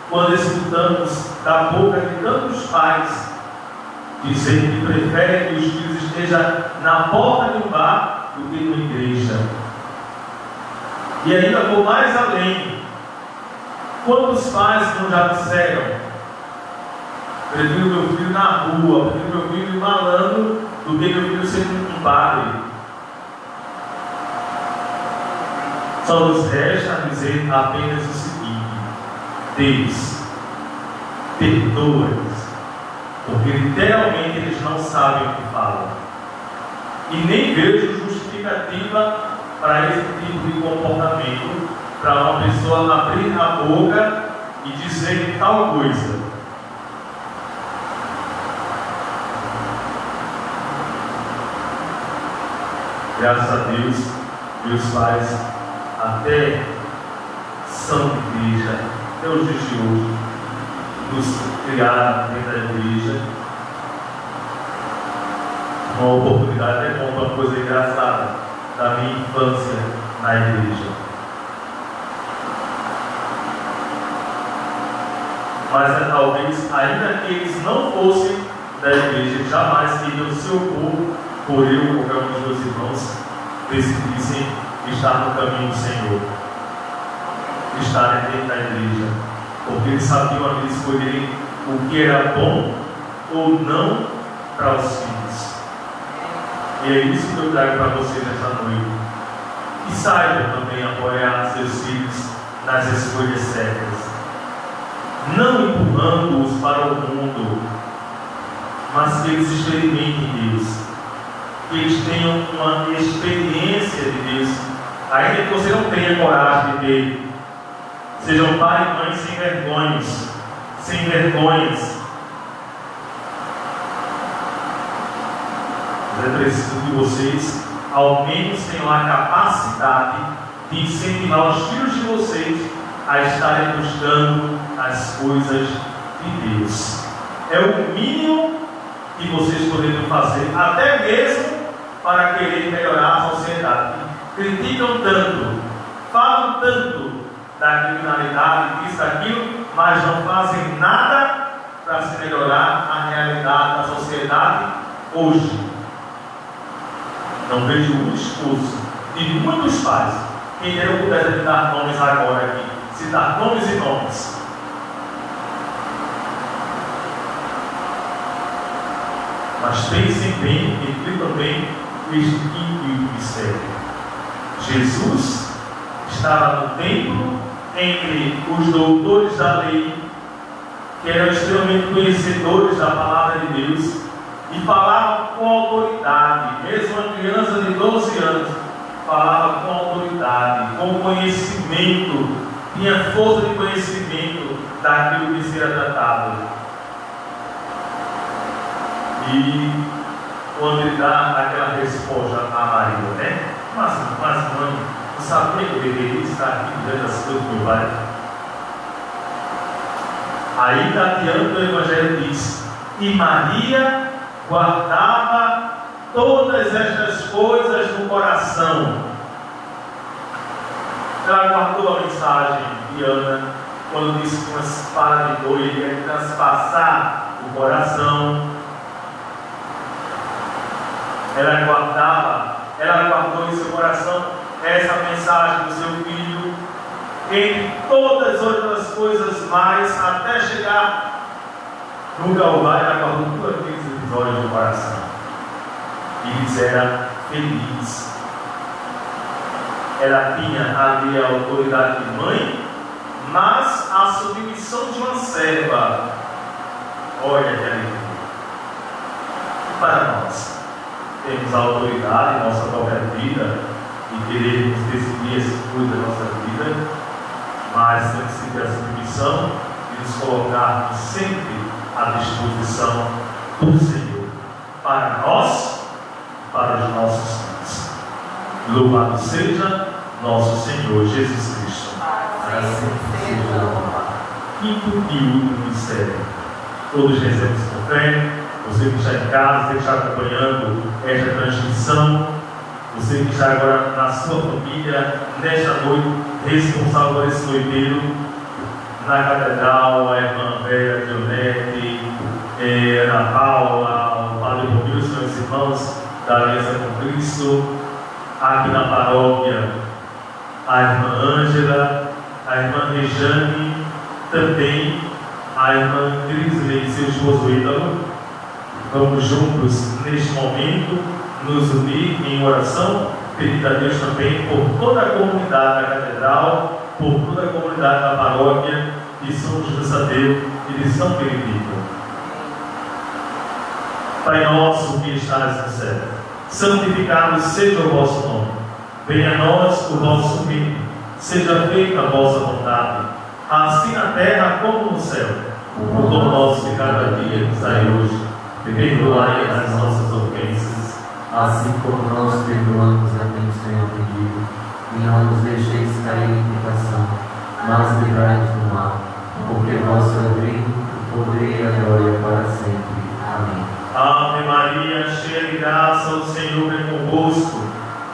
quando escutamos da boca de tantos pais dizer que preferem que os filhos estejam na porta de um bar do que numa igreja. E ainda vou mais além. Quantos pais não já disseram: prefiro meu filho na rua, prefiro meu filho malandro do que meu filho sendo um padre? Só nos resta dizer apenas o seguinte: Deus, perdoa-nos, porque literalmente eles não sabem o que falam. E nem vejo justificativa para esse tipo de comportamento, para uma pessoa abrir a boca e dizer tal coisa. Graças a Deus, meus pais até são de igreja, até os dias de hoje, nos criaram dentro da igreja. Uma oportunidade, até conta uma coisa engraçada da minha infância na igreja. Mas talvez, ainda que eles não fossem da igreja, jamais iriam se opor por eu ou qualquer um dos meus irmãos decidissem estar no caminho do Senhor, estarem dentro da igreja, porque eles sabiam a escolher o que era bom ou não para os filhos. E é isso que eu trago para vocês nesta noite. E saibam também apoiar seus filhos nas escolhas certas, não empurrando-os para o mundo, mas que eles experimentem Deus, que eles tenham uma experiência de Deus, ainda que você não tenha coragem de ter. Sejam pai e mãe sem vergonhas, sem vergonhas. Mas é preciso que vocês, ao menos, tenham a capacidade de incentivar os filhos de vocês a estarem buscando as coisas de Deus. É o mínimo que vocês poderiam fazer, até mesmo para querer melhorar a sociedade. Criticam tanto, falam tanto da criminalidade, disso, daquilo, mas não fazem nada para se melhorar a realidade da sociedade hoje. Não vejo um esforço de muitos pais. Quem eu pudesse dar nomes agora aqui, citar nomes e nomes. Mas pensem bem, reflitam bem este quinto mistério. Jesus estava no templo entre os doutores da lei, que eram extremamente conhecedores da palavra de Deus, e falavam com autoridade. Mesmo uma criança de 12 anos falava com autoridade, com conhecimento, tinha força de conhecimento daquilo que seria tratado. E quando ele dá aquela resposta a Maria, né? Mas mãe, eu sabia que eu deveria estar aqui diante das coisas do meu pai. Aí, adiante, o Evangelho diz: e Maria guardava todas estas coisas no coração. Ela guardou a mensagem de Ana, quando disse que uma espada de dor iria transpassar o coração. Ela guardou em seu coração essa mensagem do seu filho, entre todas as outras coisas mais, até chegar no Calvário. Ela guardou todos aqueles episódios do coração. E lhes era feliz. Ela tinha ali a autoridade de mãe, mas a submissão de uma serva. Olha que alegria. E para nós, temos a autoridade em nossa própria vida e queremos decidir as coisas da nossa vida, mas temos que ter a submissão e nos colocarmos sempre à disposição do Senhor, para nós, para os nossos filhos. Louvado seja nosso Senhor Jesus Cristo. Assim seja louvado. Quinto e último mistério. Todos recebemos com fé. Você que está em casa, você que está acompanhando esta transmissão, você que está agora na sua família, nesta noite, responsável por esse noiteiro, na catedral, a irmã Vera Dionete, Ana Paula, o Padre Romilson, os irmãos da Aliança com Cristo, aqui na paróquia, a irmã Ângela, a irmã Rejane, também a irmã Crisley e seu esposo Ítalo. Vamos juntos, neste momento, nos unir em oração, pedir a Deus também por toda a comunidade da Catedral, por toda a comunidade da paróquia de São José Tadeu e de São Benedito. Pai nosso que estás no céu, santificado seja o vosso nome. Venha a nós o vosso reino. Seja feita a vossa vontade, assim na terra como no céu. O pão nosso de cada dia nos dai hoje. E perdoai as nossas ofensas, assim como nós perdoamos a quem nos tem ofendido. E não nos deixeis cair em tentação, mas livrai-nos do mal. Porque vosso é o reino, o poder e a glória para sempre. Amém. Ave Maria, cheia de graça, o Senhor é convosco.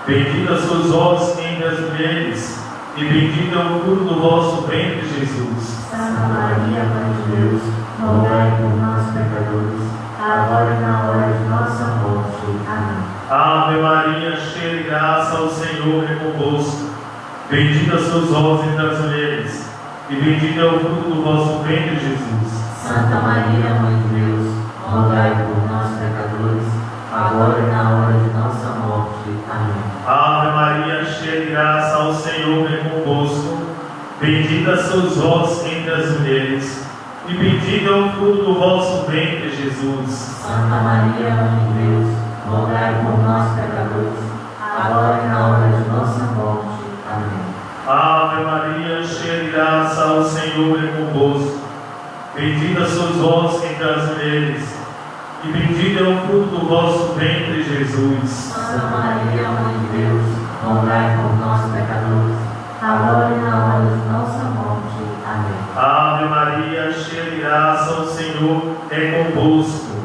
Bendita sois vós entre as mulheres, e bendito é o fruto do vosso ventre, Jesus. Santa Maria, Mãe de Deus, rogai por nós, pecadores, agora e na hora de nossa morte. Amém. Ave Maria, cheia de graça, o Senhor é convosco. Bendita sois vós entre as mulheres, e bendito é o fruto do vosso ventre, Jesus. Santa Maria, Mãe de Deus, rogai por nós, pecadores, agora e na hora de nossa morte. Amém. Ave Maria, cheia de graça, o Senhor é convosco. Bendita sois vós entre as mulheres, e bendito é o fruto do vosso ventre, Jesus. Santa Maria, Mãe de Deus, rogai por nós, pecadores, agora e na hora de nossa morte. Amém. Ave Maria, cheia de graça, o Senhor é convosco. Bendita sois vós entre as mulheres, e bendito é o fruto do vosso ventre, Jesus. Santa Maria, Mãe de Deus, rogai por nós, pecadores, agora e na hora de nossa morte. Amém. Ave Maria, cheia de graça, o Senhor é convosco.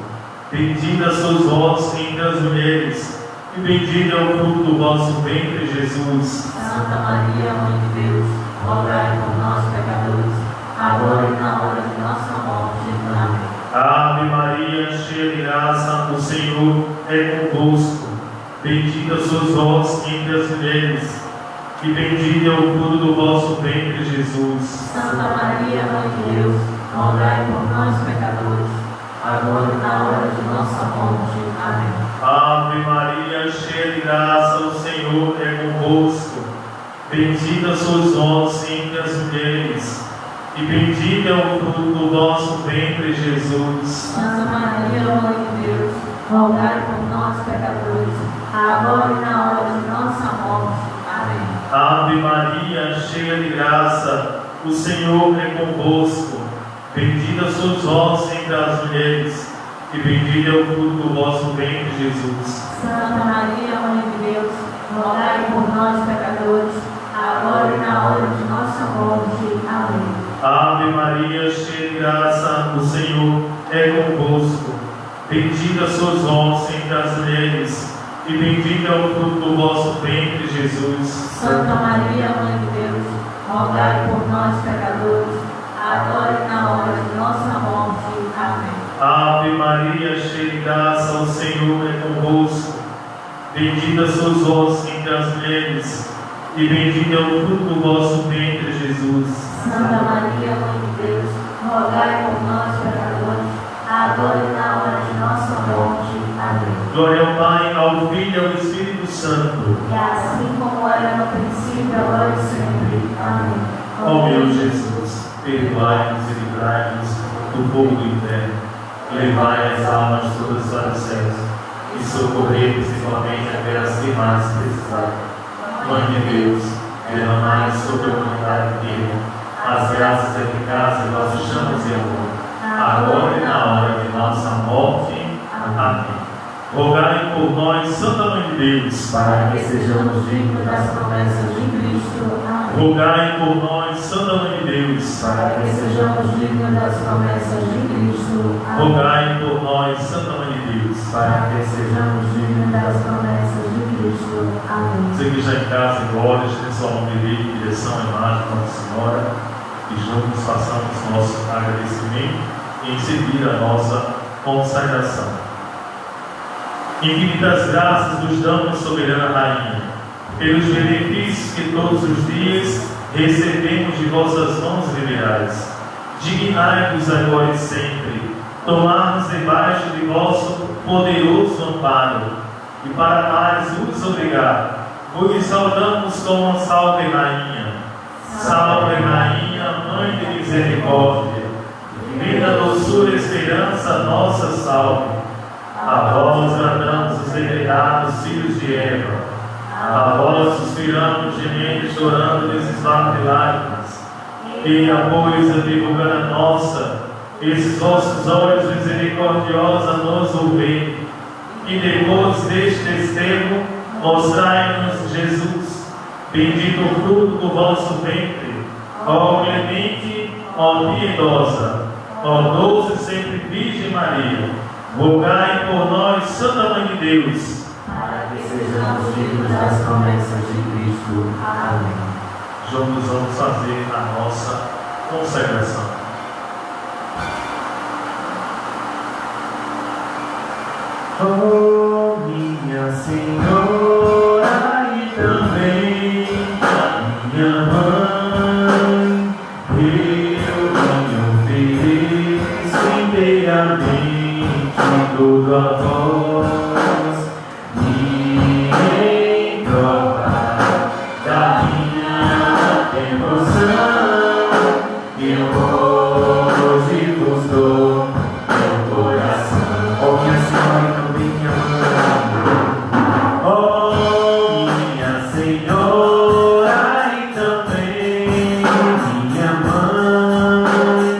Bendita sois vós entre as mulheres, e bendito é o fruto do vosso ventre, Jesus. Santa Maria, Mãe de Deus, rogai por nós, pecadores, agora e na hora de nossa morte. Amém. Ave Maria, cheia de graça, o Senhor é convosco. Bendita sois vós entre as mulheres, e bendito é o fruto do vosso ventre, Jesus. Santa Maria, Mãe de Deus, rogai por nós, pecadores, agora e na hora de nossa morte. Amém. Ave Maria, cheia de graça, o Senhor é convosco. Bendita sois vós entre as mulheres, e bendito é o fruto do vosso ventre, Jesus. Santa Maria, Mãe de Deus, rogai por nós, pecadores, agora e na hora de nossa morte. Amém. Ave Maria, cheia de graça, o Senhor é convosco. Bendita sois vós entre as mulheres, e bendito é o fruto do vosso ventre, Jesus. Santa Maria, Mãe de Deus, rogai por nós, pecadores, agora e na hora de nossa morte. Amém. Ave Maria, cheia de graça, o Senhor é convosco. Bendita sois vós entre as mulheres, e bendito é o fruto do vosso ventre, Jesus. Santa Maria, Mãe de Deus, rogai por nós, pecadores, agora e na hora de nossa morte. Amém. Ave Maria, cheia de graça, o Senhor é convosco. Bendita sois vós entre as mulheres, e bendito é o fruto do vosso ventre, Jesus. Santa Maria, Mãe de Deus, rogai por nós, pecadores, agora e na hora de nossa morte. Amém. Glória ao Pai, ao Filho e ao Espírito Santo. E assim como era no princípio, agora e sempre. Amém. Ó meu Jesus, perdoai-nos e livrai-nos do fogo do inferno. Levai as almas todas para os céus e socorrei principalmente aquelas que mais precisarem. Mãe de Deus, derramai sobre a humanidade inteira as graças eficazes de vossas chamas de amor, agora e na hora de nossa morte. Amém. Rogai por nós, Santa Mãe de Deus, para que sejamos dignos das promessas de Cristo. Amém. rogai por nós, Santa Mãe de Deus, Para que sejamos dignos das promessas de Cristo. Amém. rogai por nós, Santa Mãe de Deus. Para que sejamos dignos das promessas de Cristo. Amém. Você que está em casa, em glória, tem sua mão direita em direção à imagem de Nossa Senhora, e juntos façamos nosso agradecimento e em seguida a nossa consagração. Infinitas graças nos damos, soberana Rainha, pelos benefícios que todos os dias recebemos de vossas mãos liberais. Dignai-vos agora e sempre, tomar-nos debaixo de vosso poderoso amparo, e para mais vos obrigar, vos saudamos como salve Rainha. Salve Rainha, Mãe de misericórdia, vida, doçura, esperança, nossa salve. A vós bradamos os degredados filhos de Eva, a vós suspiramos, gemendo e chorando nesses vales de lágrimas. E pois, a divulgando a nossa, esses vossos olhos misericordiosos a nos ouvir, e depois deste desterro, mostrai-nos Jesus, bendito o fruto do vosso ventre, ó clemente, ó piedosa, ó doce sempre Virgem Maria. Rogai por nós, Santa Mãe de Deus, para que sejamos dignos das promessas de Cristo. Amém. Juntos vamos fazer a nossa consagração. Oh, minha Senhora e também a minha Mãe, eu me ofereço inteiramente tudo a vós, em troca da minha devoção, eu hoje vos dou meu coração. Oh, minha Senhora e também minha Mãe, oh, minha Senhora e também minha Mãe,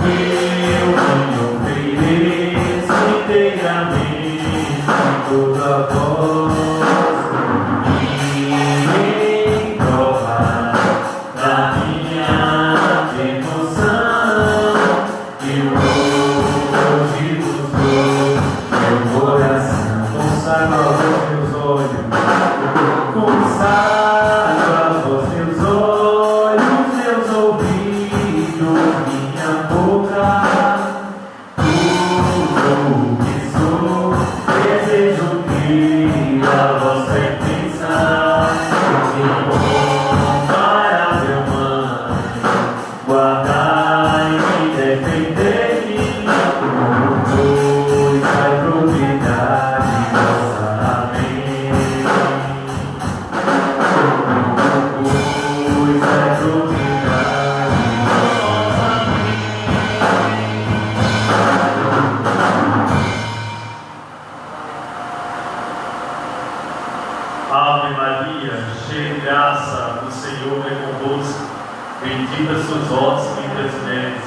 eu me ofereço inteiramente toda a voz, e em prova da minha devoção, eu hoje vos dou meu coração. Consagro a vós meus olhos, consagro a vós meus olhos, meus ouvidos, minha boca. Desejo que a vossa intenção incomparável Mãe, guardai e defendei-me, pois a propriedade vossa. Amém. Pois a propriedade vossa. Ave Maria, cheia de graça, o Senhor é convosco. Bendita sois vós entre as mulheres,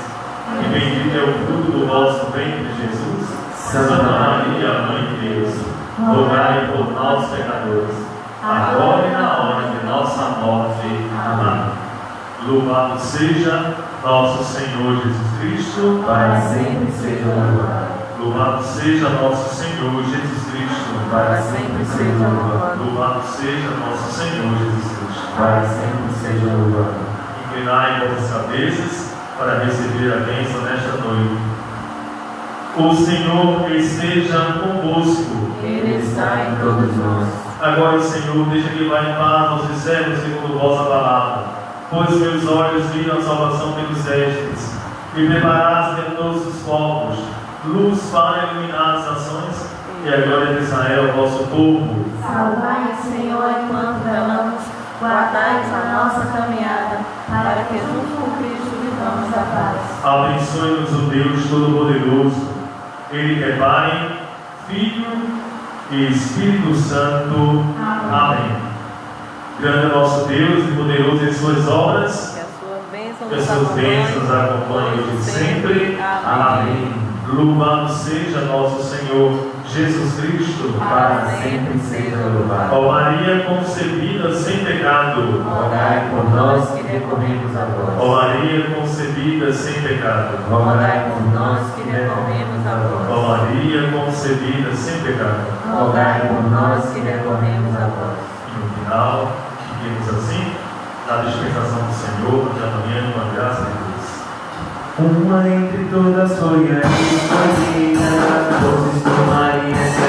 e bendito é o fruto do vosso ventre, Jesus. Santa Maria, Mãe de Deus, rogai por nós, pecadores, agora e na hora de nossa morte. Amém. Louvado seja nosso Senhor Jesus Cristo, Para sempre seja louvado. Louvado seja nosso Senhor Jesus Cristo, Para sempre seja louvado. Louvado seja nosso Senhor Jesus Cristo. Para sempre seja louvado. Inclinai vossas cabeças para receber a bênção nesta noite. O Senhor esteja convosco. Ele está em todos nós. Agora, Senhor, deixa que vá em paz aos discípulos segundo vossa palavra. Pois meus olhos viram a salvação pelos destes, e preparados de todos os povos, luz para iluminar as nações, e a glória de Israel, vosso povo. Salvai, Senhor, enquanto velamos, guardai a nossa caminhada, para que junto com Cristo vivamos a paz. Abençoe-nos o Deus Todo-Poderoso, Ele que é Pai, Filho e Espírito Santo. Amém. Grande é nosso Deus e poderoso em suas obras, Que que as suas bênçãos nos acompanhem de sempre. Amém. Louvado seja nosso Senhor Jesus Cristo. Para sempre seja louvado. Ó Maria concebida sem pecado. Rogai por nós que recorremos a Ó vós. Maria concebida sem pecado. Rogai por nós que recorremos a Ó vós. Maria concebida sem pecado. Rogai por nós que recorremos a vós. E no final, fiquemos assim, na dispensação do Senhor, até amanhã, com a graça de Deus. Uma entre todas foi a escolhida, vocês tomarem essa